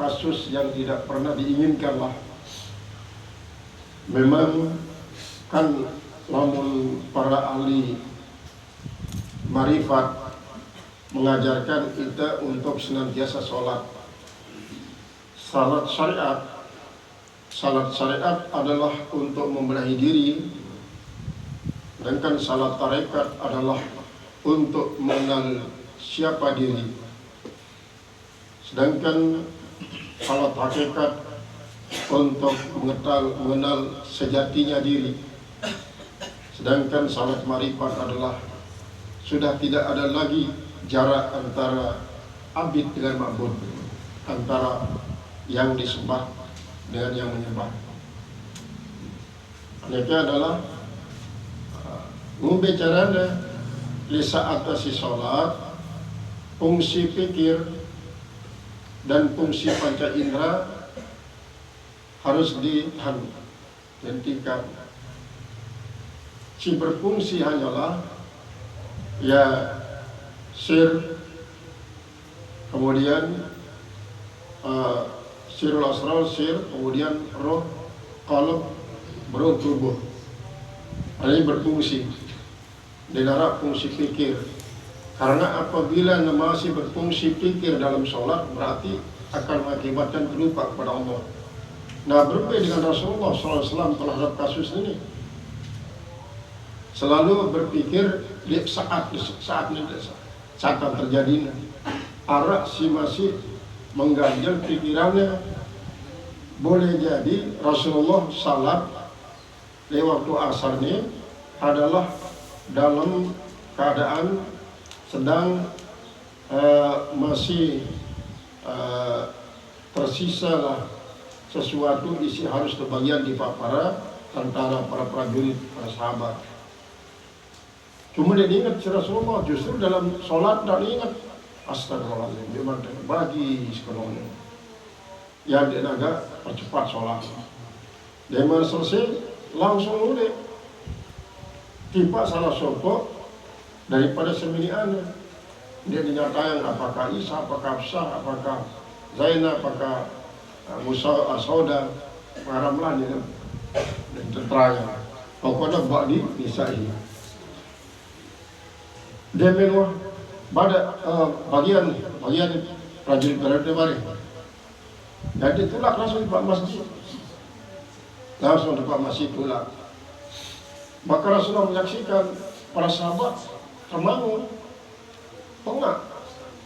kasus yang tidak pernah diinginkan lah. Memang kan namun para ahli marifat mengajarkan kita untuk senantiasa sholat. Salat syariat adalah untuk membenahi diri, sedangkan salat tarekat adalah untuk mengenal siapa diri. Sedangkan salat hakikat untuk mengenal sejatinya diri. Sedangkan salat marifat adalah sudah tidak ada lagi jarak antara abid dengan ma'bud, antara yang disembah dengan yang menyembah. Mereka adalah membicaranya li saat si sholat, fungsi pikir dan fungsi panca indera harus dihentikan. Si berfungsi hanyalah ya sir, kemudian sirul asrar, sir, kemudian roh, qalb, baru tubuh. Ini berfungsi. Dilarang fungsi pikir. Karena apabila masih berfungsi pikir dalam sholat, berarti akan mengakibatkan terlupa kepada Allah. Nah, berbeda dengan Rasulullah SAW terhadap kasus ini. Selalu berpikir di saat yang terjadi. Arak si masih mengganjal pikirannya. Boleh jadi Rasulullah salat di waktu asar ini adalah dalam keadaan sedang masih tersisalah sesuatu isi harus terbagian di para tentara, para prajurit, para sahabat. Cuma dia ingat si Rasulullah justru dalam sholat dan ingat astagfirullahaladzim, dia bagi sekelongnya. Ya dia agak percepat sholat. Dia mana selesai langsung mulai tiba salah sopok daripada seminiannya. Dia dinyatakan apakah Isa, apakah Hafsah, apakah Zainab, apakah Musa, Sauda, Ramlan itu dan tenteranya. Pokoknya bagi Nisa'i. Dia menuah pada bagian prajurit bari. Dan ditulak langsung di masjid. Langsung di masjid tulak. Maka Rasulullah menyaksikan para sahabat termangu, pengak.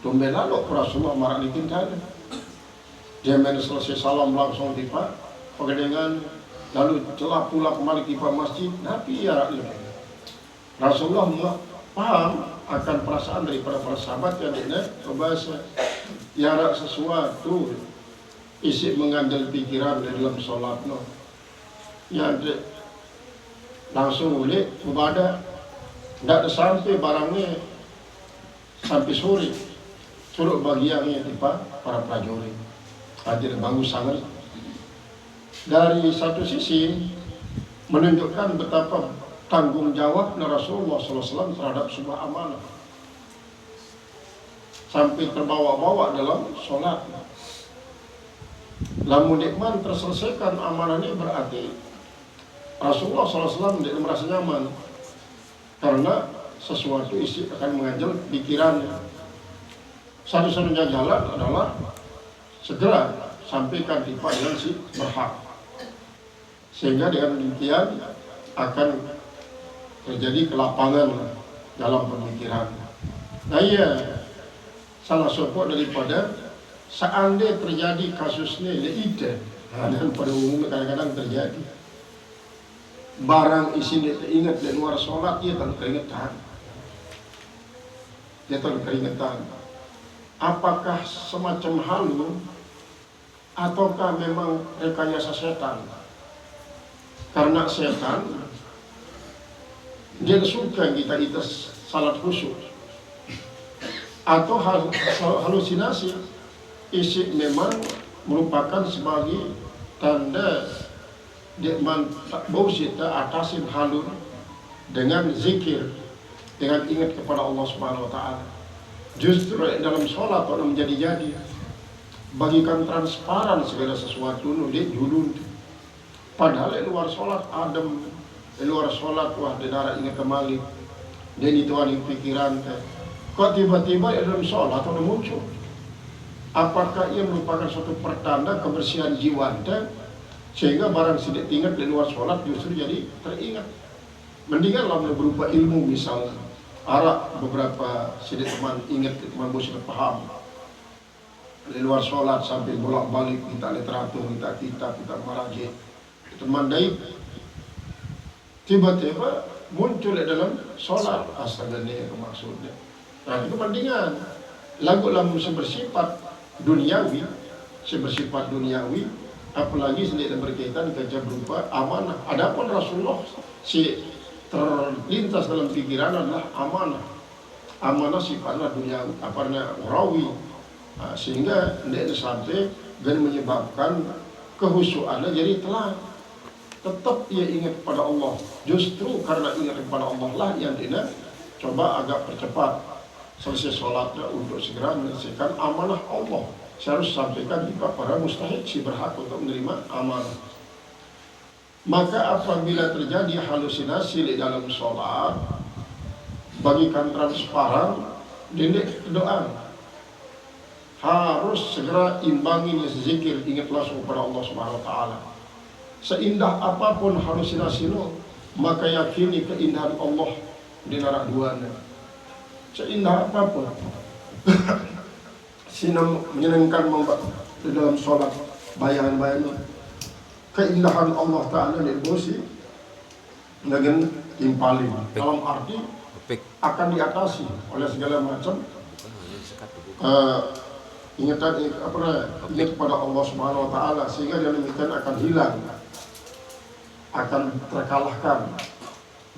Tumben lalu Rasulullah marah di tingkahnya. Dia selesai salam langsung tiba, dengan lalu telah pula kembali tiba masjid. Nabi ya Rasulullah paham akan perasaan daripada para sahabat yang ini berbahasa yarak sesuatu isi mengandal pikiran di dalam sholat no. Ya langsung boleh ibadah, tidak ada sampai barangnya sampai sore suruh bagiannya tiba para prajurit. Hadir bagus sangat. Dari satu sisi menunjukkan betapa tanggung jawab Rasulullah SAW terhadap sebuah amanah sampai terbawa-bawa dalam sholat. Lamun nikmat terselesaikan amanah ini berarti Rasulullah SAW tidak merasa nyaman karena sesuatu isi akan menganjal pikirannya. Satu-satunya jalan adalah segera sampaikan tiba dengan si berhak, sehingga dengan demikian akan terjadi kelapangan dalam pemikiran. Nah iya, salah satu daripada seandainya terjadi kasusnya ide, dan pada umumnya kadang-kadang terjadi barang isinya teringat di luar sholat, dia tak keringetan. Dia tak keringetan. Apakah semacam halu ataukah memang rekayasa setan? Karena setan dia suka kita salat khusyuk atau halusinasi isi memang merupakan sebagai tanda dia bersita atasin halun dengan zikir, dengan ingat kepada Allah Subhanahu Wa Taala. Justru dalam sholat orang menjadi-jadi bagikan transparan segala sesuatu nu di judul. Padahal di luar sholat adem, di luar sholat wah denara ingat kembali, dan itu aning pikiran teh. Kok tiba-tiba ya dalam sholat ada muncul? Apakah ia merupakan suatu pertanda kebersihan jiwa teh, sehingga barang sidik ingat di luar sholat justru jadi teringat? Mendingan lah berupa ilmu misalnya. Arah beberapa sidik teman ingat teman bos sudah paham. Di luar sholat sampai bolak-balik kita literatur, kita kitab, kita maraji, teman daib tiba-tiba muncul di dalam sholat asalnya maksudnya. Nah itu mendingan lagu-lagu bersifat duniawi, apalagi sedikit berkaitan kerja berupa amanah. Adapun Rasulullah si terlintas dalam pikiran adalah amanah sifatnya duniawi, apanya urawi. Nah, sehingga tidak sampai dan menyebabkan kehusuannya jadi telat. Tetap ia ingat kepada Allah. Justru karena ingat kepada Allah lah yang dia coba agak percepat selesai sholatnya untuk segera menyelesaikan amanah Allah. Saya harus sampaikan juga para mustahik si berhak untuk menerima amanah. Maka apabila terjadi halusinasi di dalam sholat, bagikan transparan, dendek doa. Harus segera imbangi zikir, ingat langsung kepada Allah Subhanahu wa taala. Seindah apapun halusinasi lo, maka yakini keindahan Allah di neraka duanya. Seindah apapun sinam menyenangkan di dalam sholat, bayangan-bayangan keindahan Allah Ta'ala di emosi dengan timpalin dalam arti akan diatasi oleh segala macam ingat kepada Allah Subhanahu wa taala, sehingga yang demikian akan hilang, akan terkalahkan.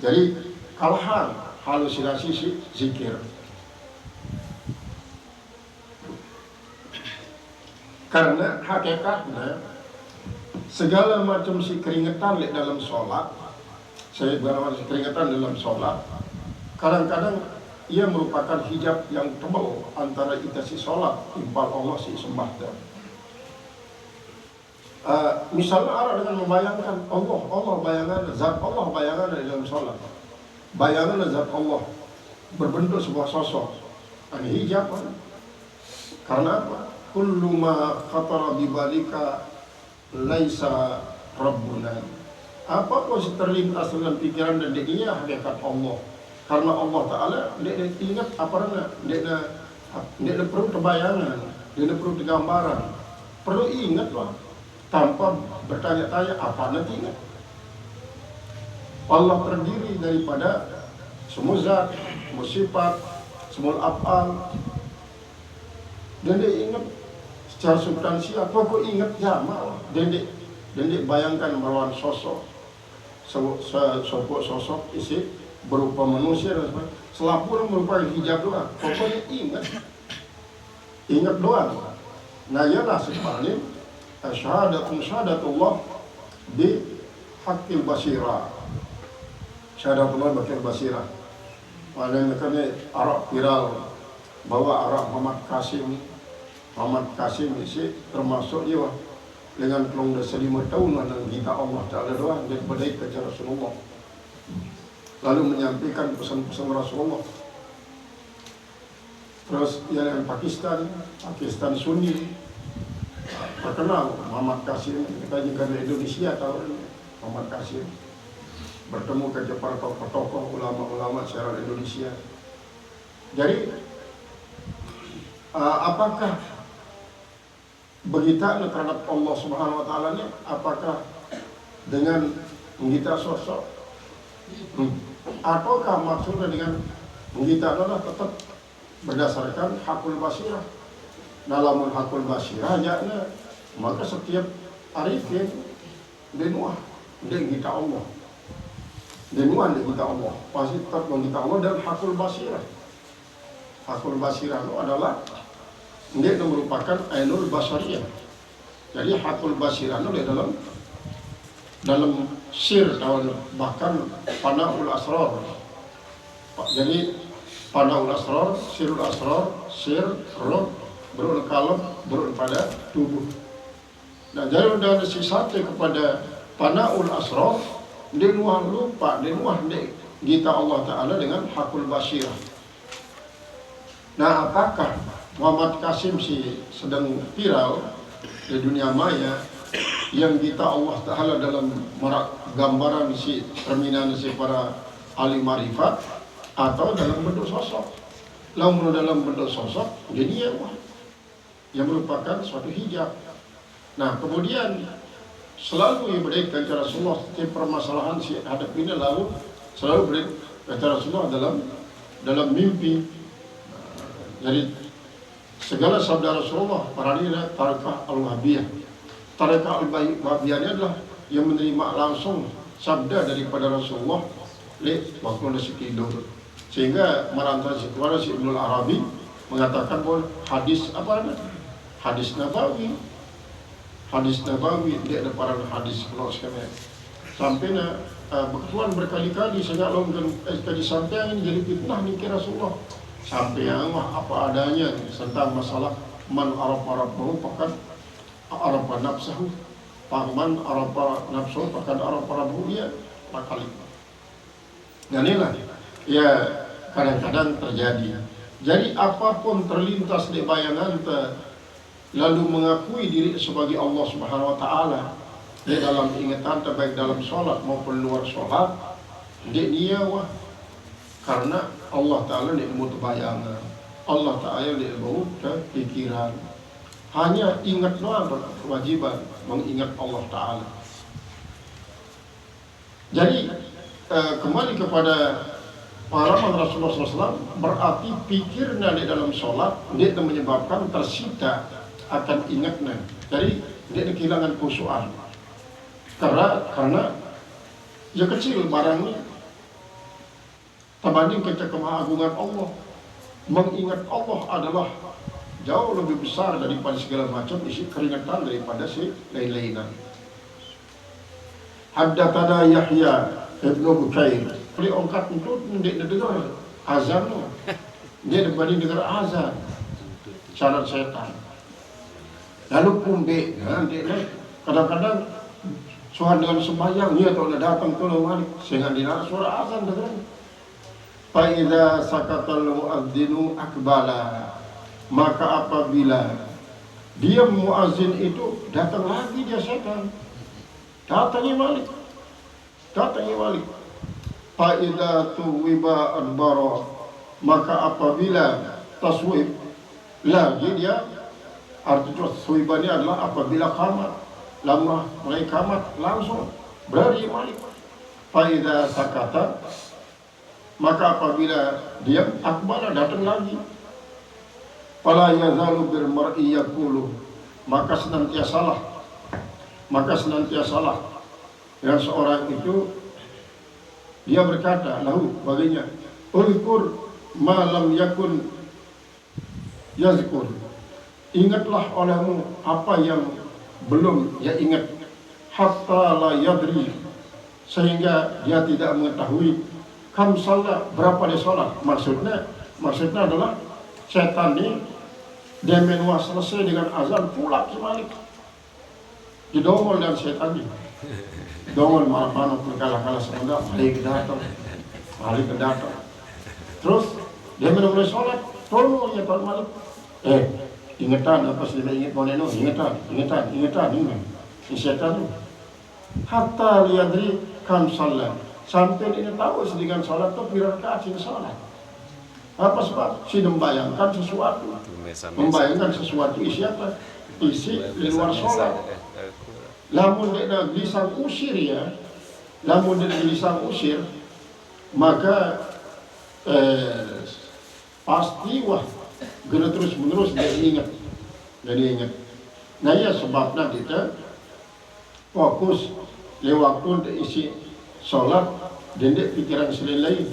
Jadi kalahan halusinasi si zikir. Karena hakikatnya segala macam si keringetan di dalam sholat, saya berapa si keringetan dalam sholat, kadang-kadang ia merupakan hijab yang tebal antara kita si sholat, impal Allah si sembah. Misalnya arah dengan membayangkan Allah bayangan, zat Allah bayangan di dalam sholat, bayangan zat Allah berbentuk sebuah sosok, ini hijab kan? Karena apa? Kullu ma khatara bibalika laisa rabbuna. Apa pun terlintas dalam pikiran dan dia hakikat Allah. Karena Allah Ta'ala dia ingat apa namanya, dia perlu kebayangan, dia perlu gambaran, perlu ingat lah, tanpa bertanya-tanya apa nanti ingat. Allah terdiri daripada semua zat, semua sifat, semua af'al, dan dia ingat secara substansial. Pokok ingat jamaah, dan dia bayangkan melawan sosok isi berupa manusia dan sebagainya. Selapur merupakan hijab doang. Pokoknya ingat doang. Nah ialah sebenarnya syahadatullah bi haqqil basirah. Syahadatullah bakil basirah. Makanya Arab viral bahwa Arab Muhammad Qasim isi termasuk dia dengan kelong dah 5 tahun dengan kita Allah Ta'ala doang dan badai ke Rasulullah, lalu menyampaikan pesan-pesan Rasulullah. Terus yang Pakistan Sunni terkenal Muhammad Qasim, kita juga dari Indonesia tahu Muhammad Qasim bertemu ke para tokoh-tokoh ulama-ulama secara Indonesia. Jadi apakah begitu terhadap Allah Subhanahu wa taala ini, apakah dengan kita sosok ataukah maksudnya dengan kita adalah tetap berdasarkan hakul basirah. Dalam hakul basirah ajaknya, maka setiap arifin denuah dengan kita Allah, denuah dengan kita Allah pasti tetap dengan kita Allah dan hakul basirah. Hakul basirah itu adalah dia merupakan ainul basariyah. Jadi hakul basirah itu dalam sir bahkan panaul asrar. Jadi panaul asrar, sirul asrar, sir, roh, berul kalam, berun pada tubuh. Nah, jadi dari si sate kepada panaul asraf, dia lupa, dia kita Allah Ta'ala dengan hakul basirah. Nah, apakah Muhammad Qasim si sedang viral di dunia maya yang kita Allah Ta'ala dalam gambaran si cerminan si para ahli marifat atau dalam bentuk sosok? Lalu dalam bentuk sosok, jadi yang merupakan suatu hijab. Nah, kemudian selalu yang berikan cara Rasulullah setiap permasalahan si hadap ini lalu selalu berikan cara Rasulullah dalam mimpi. Jadi segala sabda Rasulullah para ini tarekah al-wahbiyah. Tarekah al-wahbiyah ini adalah yang menerima langsung sabda daripada Rasulullah waktu nasi tidur. Sehingga merantau si Ibnul Arabi mengatakan bahwa hadis apa namanya? Hadis Nabawi. Hadis Nabawi dia ada para hadis kalau sekalian. Sampai berketuan berkali-kali sehingga Allah kali sampai ini jadi fitnah nih kira Rasulullah. Sampai yang apa adanya tentang masalah man arafa pakan arafa nafsahu, man arafa nafsahu pakan arafa rabbuhu dia kali. Dan inilah ya kadang-kadang terjadi. Jadi apapun terlintas di bayangan lalu mengakui diri sebagai Allah Subhanahu Wa Taala di dalam ingatan baik dalam sholat maupun luar sholat, dia karena Allah Ta'ala ni ilmu bayangan, Allah Ta'ala ni ilmu pikiran. Hanya ingat doang kewajiban mengingat Allah Ta'ala. Jadi kembali kepada pengalaman Rasulullah SAW, berarti pikirnya di dalam sholat dia menyebabkan tersita akan ingatnya. Jadi dia kehilangan khusyuan karena ya kecil barangnya terbanding ketika kemahagungan Allah. Mengingat Allah adalah jauh lebih besar daripada segala macam isi keringatan daripada si lain-lainan. Haddatsana Yahya Ibnu Bukair. Beli ongkat itu dia dengar azan loh. Dia dibanding dengar azan. Syarat setan. Lalu kumbe, dia kadang-kadang suhan dengan sembahyang, dia tak nak datang ke rumah sehingga dia suara azan dengar. Fa'idha sakatal mu'adzinu akbala, maka apabila dia muazzin itu datang lagi dia setan, datangi balik. Fa'idha tuwiba adbara, maka apabila taswib lagi dia, artinya taswibannya adalah apabila qamat, lama mulai qamat langsung berlari balik. Fa'idha sakata, maka apabila diam, akbala datang lagi. Fala yazalu bil mar'i yaqulu, maka senantiasalah yang seorang itu dia berkata lahu baginya, ulkur ma lam yakun yazkur, ingatlah olehmu apa yang belum ya ingat, hatta la yadri, sehingga dia tidak mengetahui kam salat, berapa dia sholat. Maksudnya adalah setan ini dia menua selesai dengan azan pulang sebalik didongol dan setan ini dongol malam-malam berkala-kala sebentar balik ke datang terus dia mulai sholat tolong ya Tuhan Malik ingatan apa sih dia ingat boleh no ingatan si setan itu hatta liyadri kam salat, sampai dia tahu sedangkan sholat itu berapa rakaat sih sholat. Apa sebab? Si membayangkan sesuatu. Membayangkan sesuatu isi apa? Isi di luar sholat. Lamun dia gelisang usir ya, maka pasti guna terus menerus dia ingat. Nah ya sebabnya kita fokus lewat waktu isi sholat dan dia pikiran selain lain,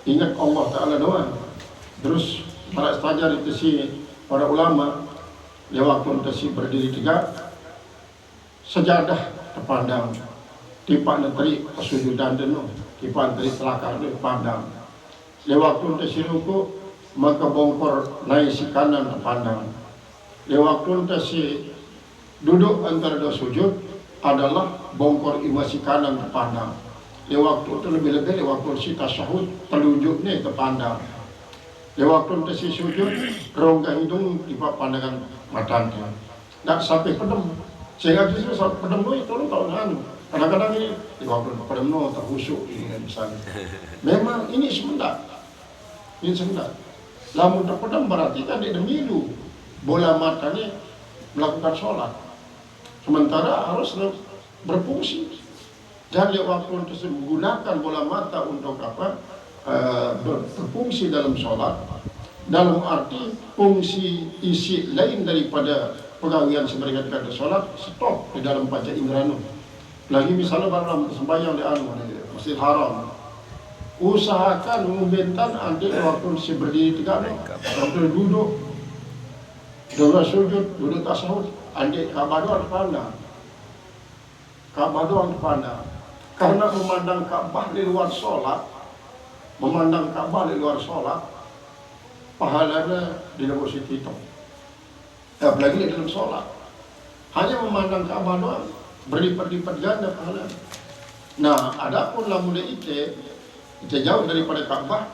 ingat Allah Ta'ala doang. Terus para saja itu si para ulama lewat waktu si berdiri tegak, sejadah terpandang, tipak neteri kesujudan denu, tipak neteri telakar itu pandang. Lewat waktu si ruku, maka bongkor naik si kanan terpandang. Lewaktu si duduk antara dua sujud adalah bongkor imasi kanan ke pandang. Lewaktu itu lebih-lebih lewaktu si tasyahud telunjuknya ke pandang. Lewaktu si sujud rongga hidung di pandangan matanya. Nggak sampai pedem. Sehingga justru sampai pedem itu lo tahu kan. Kadang-kadang ini di waktu pedem lo terhusuk ini misalnya. Memang ini sebentar. Ini sebentar. Lamun terpedam berarti kan dia demilu bola matanya melakukan sholat. Sementara harus berfungsi. Dan waktu untuk menggunakan bola mata untuk apa? Berfungsi dalam sholat. Dalam arti fungsi isi lain daripada pegawaian sebagai kata sholat stop di dalam panca indera. Lagi misalnya dalam sembahyang di Masjid Haram. Usahakan membentan anti waktu si berdiri tegak, waktu duduk, dua sujud, duduk tasyahud, anti Ka'bah doang pandang, Ka'bah doang pandang. Karena memandang Ka'bah di luar sholat, pahalanya di dalam posisi itu. Apalagi di dalam sholat, hanya memandang Ka'bah doang, berlipat-lipat ganda pahalanya. Nah, adapun lamun itu jauh daripada Ka'bah,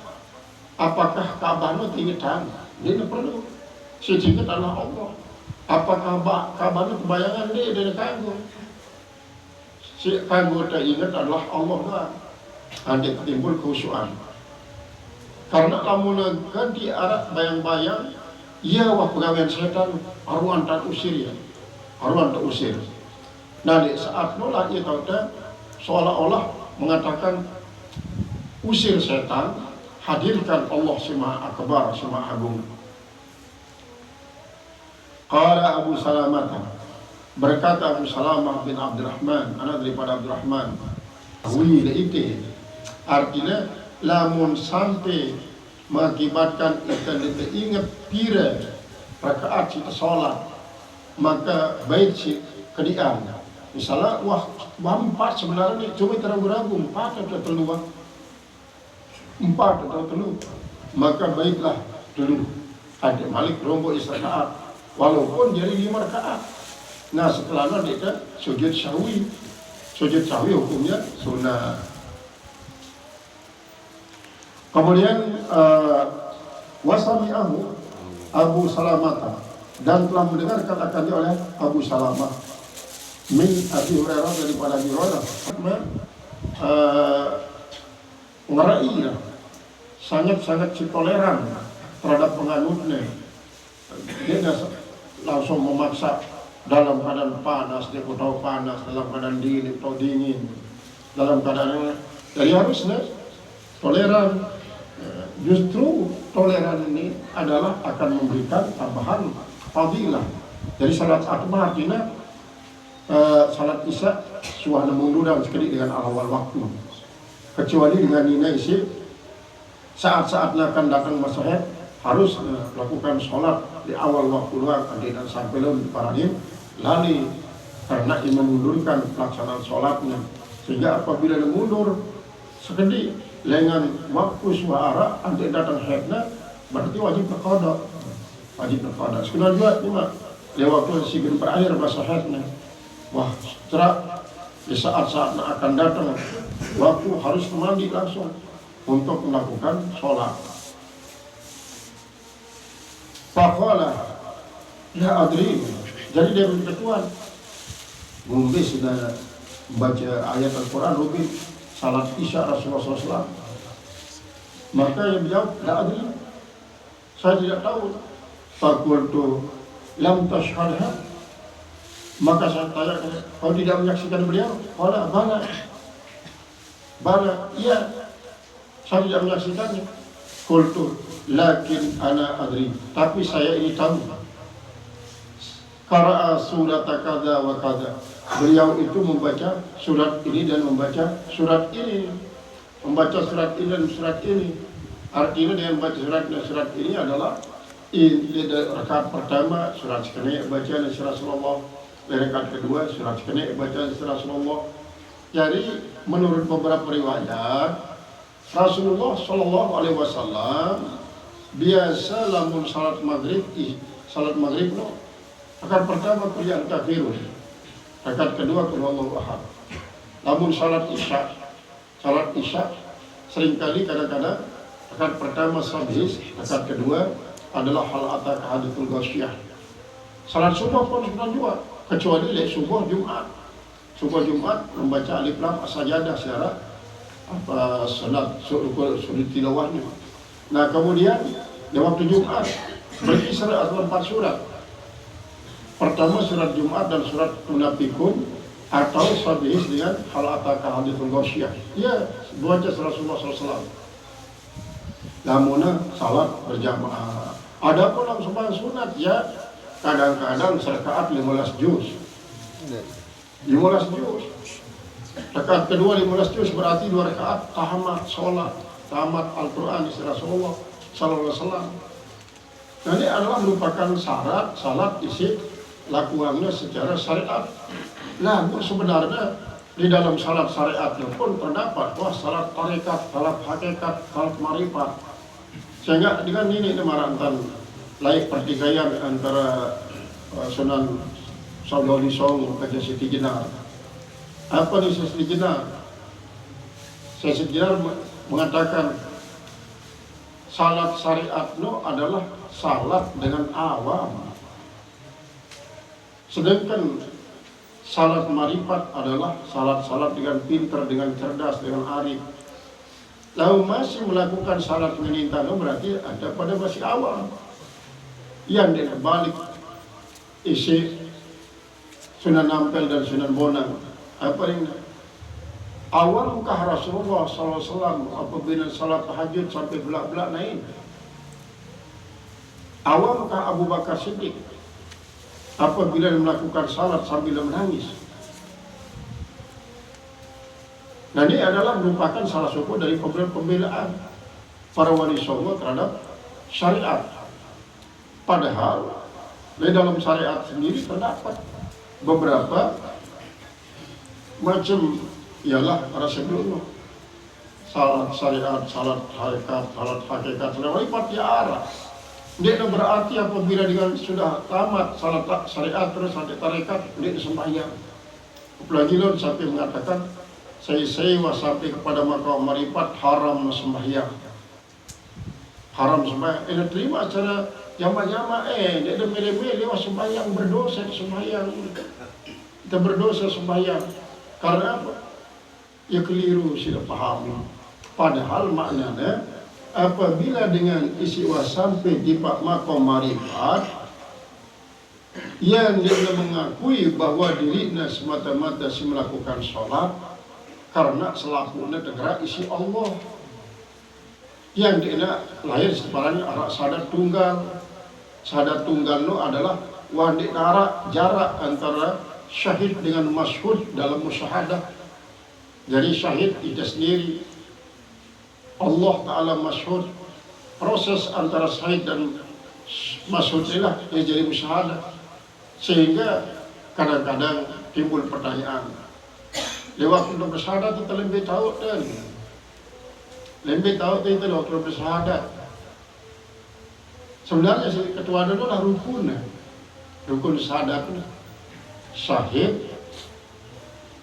apakah Ka'bah itu tinggi tangan? Dia tidak perlu. Sedikit adalah Allah. Apakah Ka'bah itu kebayangan dia dari kanggo? Si kanggo tak ingat adalah Allah lah. Nanti timbul khusyuan. Karena lamun ganti arah bayang-bayang, ia wah pegawaian setan, arwah tak usir ya. Arwah tak usir. Nah di saat nolak ia tahu seolah-olah mengatakan usir setan, hadirkan Allah si Maha Akbar, si Maha Agung. Qala Abu Salamah, berkata Abu Salamah bin Abdurrahman, anak daripada Abdurrahman. Wih itu artinya lamun sampai mengakibatkan kita lebih ingat pira rakaat kita sholat, maka baik si kedian. Misalnya wah 4 sebenarnya cuma ragu-ragu 4 atau 4 atau 3, maka baiklah dulu ada Malik rombok istirahat walaupun jadi 5 rakaat. Nah setelahnya dia sujud sahwi hukumnya sunnah. Kemudian wasami'ahu Abu Salamah, dan telah mendengar katakannya oleh Abu Salamah min Abi Hurairah, daripada Abi Hurairah ngerai sangat toleran terhadap penganutnya. Dia langsung memaksa dalam keadaan panas, dia tahu panas, dalam keadaan dingin, tahu dingin, dalam keadaan jadi harusnya toleran. Justru toleran ini adalah akan memberikan tambahan fadilah. Jadi salat akbar artinya salat isya suahana munduran sekali dengan awal waktu, kecuali dengan ini isi saat-saatnya akan datang masyarakat harus melakukan sholat di awal waktu luar dan sampai lalu paradim lali karena ini memundurkan pelaksanaan sholatnya, sehingga apabila mundur sekali dengan waktu suara nanti datang haidnya berarti wajib berqada. Sebenarnya juga lima lewat waktu sigin berakhir masa haidnya, wah setelah di saat-saatnya akan datang waktu harus mandi langsung untuk melakukan sholat. Faqala la adri, jadi dia berketuan mungkin sudah baca ayat Al-Quran rubin salat isya Rasulullah SAW, maka yang menjawab la adri, saya tidak tahu. Faqultu lam tashhadha, maka saya tanya, kau tidak menyaksikan beliau? Qala bala, iya saya tidak menyaksikannya. Qultu lakin ana adri, tapi saya ini tahu. Qara'a surata kadza wa kadza, beliau itu membaca surat ini dan membaca surat ini, dan surat ini. Artinya dengan membaca surat ini adalah ini rakaat pertama surat sekene bacaan Rasulullah, rakaat kedua surat sekene bacaan Rasulullah. Jadi menurut beberapa riwayat Rasulullah Shallallahu Alaihi Wasallam biasa lamun salat maghrib no Rakaat pertama qul ya kafirun. Rakaat kedua qul huwallahu ahad. Namun salat isya seringkali kadang-kadang rakaat pertama sabhis, rakaat kedua adalah hal ataka hadithul ghasyiyah. Salat subuh pun sunnah juga, kecuali subuh Jumat. Subuh Jumat membaca alif lam as-sajadah secara salat suri tilawahnya. Nah kemudian di waktu Jumat berkisar atau 4 surat. Pertama surat Jumat dan surat Munafikun atau sabihis dengan hal ataka hadithul ghasyiyah. Ya, baca Rasulullah SAW. Namun salat berjamaah. Ada pun yang sembahyang sunat ya, kadang-kadang serakaat 15 juz. 15 juz. Rakaat kedua 15 juz berarti 2 rakaat tamat sholat, tamat Al-Quran istilah Rasulullah sallallahu alaihi wasallam. Nah, ini adalah merupakan syarat salat isi lakuannya secara syariat. Nah, sebenarnya di dalam salat syariatnya pun terdapat salat tarekat, salat hakikat, salat marifat. Sehingga dengan ini marantan laik pertikaian antara Sunan Saudoli Song dan Siti Jenar. Apa nih Siti Jenar? Siti Jenar mengatakan salat syariat adalah salat dengan awam. Sedangkan salat marifat adalah salat-salat dengan pintar, dengan cerdas, dengan arif. Lalu masih melakukan salat menintang berarti ada pada masih awam. Yang dia balik isi Sunan Ampel dan Sunan Bonang. Apa ini? Awamkah Rasulullah SAW apabila salat tahajud sampai belak-belak naik? Awamkah Abu Bakar Siddiq apabila melakukan salat sambil menangis? Nah, ini adalah merupakan salah satu dari pembelaan para wali songo terhadap syariat. Padahal di dalam syariat sendiri terdapat beberapa macam ialah para sebelumnya. Salat syariat, salat hakikat, salat marifat ya arah. Dia berarti apabila dengan sudah tamat salat syariat terus sampai tarekat dia sembahyang. Apalagi sampai mengatakan saya sampai kepada makam marifat haram sembahyang. Haram sembahyang. Dia terima acara jama-jama dia ada mele-mele sembahyang berdosa sembahyang. Kita berdosa sembahyang. Karena apa? Ya keliru sudah paham. Padahal maknanya apabila dengan istiwa sampai di makam marifat yang dia mengakui bahwa dirinya semata-mata melakukan sholat karena selakunya negara isi Allah yang dia lahir sebenarnya arah sadat tunggal. Sadat tunggal itu adalah wadi jarak antara syahid dengan masyhud dalam musyahadah. Jadi syahid itu sendiri, Allah Ta'ala masyhud. Proses antara syahid dan masyhud inilah yang jadi musyahadah. Sehingga kadang-kadang timbul pertanyaan, lewat untuk bersyahadat kita lebih tahu kan? Lebih tahu itu waktu bersyahadat. Sebenarnya ketua itu adalah rukun syahadat. Syahid,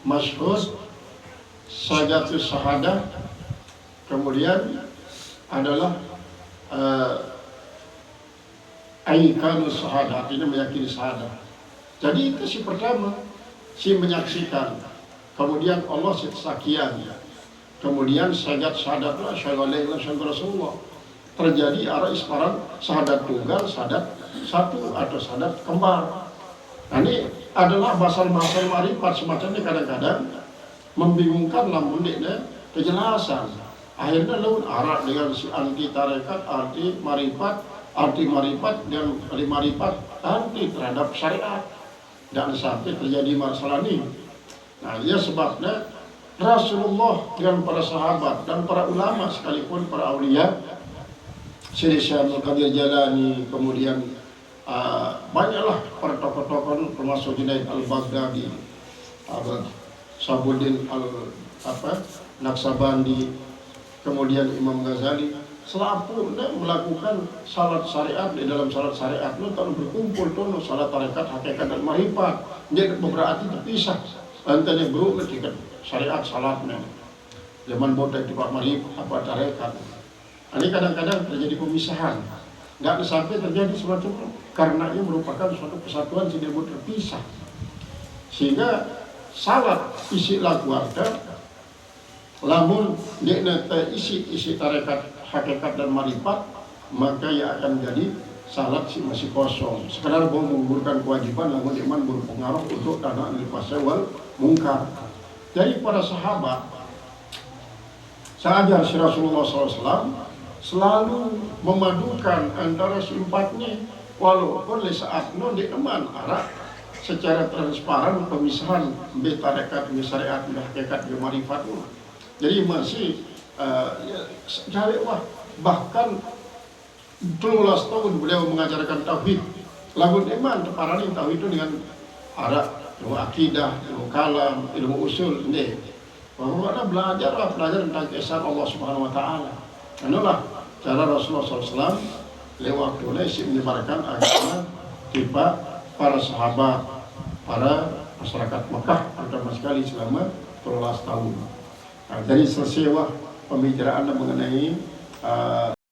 masyhud, sajatus syahadah, kemudian adalah aikanus syahadah, artinya meyakini syahadah. Jadi itu si pertama, si menyaksikan. Kemudian Allah saksian. Kemudian sajat syahadat Rasulullah. Terjadi arah isparan syahadat tunggal, syahadat satu atau syahadat kembar. Nah, ini adalah basal-basal marifat semacam ini kadang-kadang membingungkan lamun deknya kejelasan. Akhirnya laun arah dengan si anti tarekat, anti marifat dan marifat anti terhadap syariat. Dan sampai terjadi masalah ini. Nah, ia sebabnya Rasulullah dengan para sahabat dan para ulama sekalipun para aulia, Syekh Abdul Qadir Jalani, kemudian banyaklah para tokoh-tokoh termasuk Junaid Al-Baghdadi, Sabuddin Naksabandi, kemudian Imam Ghazali, selapu melakukan salat syariat di dalam salat syariat lo kalau berkumpul tuh salat tarekat hakikat dan marifat jadi berarti terpisah antara bro ketika syariat salatnya zaman bodoh di pak marifat apa tarekat ini kadang-kadang terjadi pemisahan nggak sampai terjadi semacam karena ini merupakan suatu kesatuan tidak boleh terpisah sehingga salat isi lagu ada lamun dia isi tarekat hakikat dan marifat maka ia akan jadi salat si masih kosong sekedar mau menggugurkan kewajiban namun iman berpengaruh untuk tanah al-fahsya wal mungkar. Jadi para sahabat seajar si Rasulullah SAW selalu memadukan antara sifatnya walaupun di saat di eman arah secara transparan pemisahan tarekat syariat hakikat marifat jadi masih bahkan 12 tahun beliau mengajarkan tauhid lagun iman teparani tauhid itu dengan ada ilmu akidah, ilmu kalam, ilmu usul ini bahwa belajar tentang keesaan Allah Subhanahu wa taala. Inilah cara Rasulullah SAW lewat menyebarkan agama tiba para sahabat, para masyarakat Mekah pertama sekali selama 13 tahun. Nah, dari selesai pembicaraan mengenai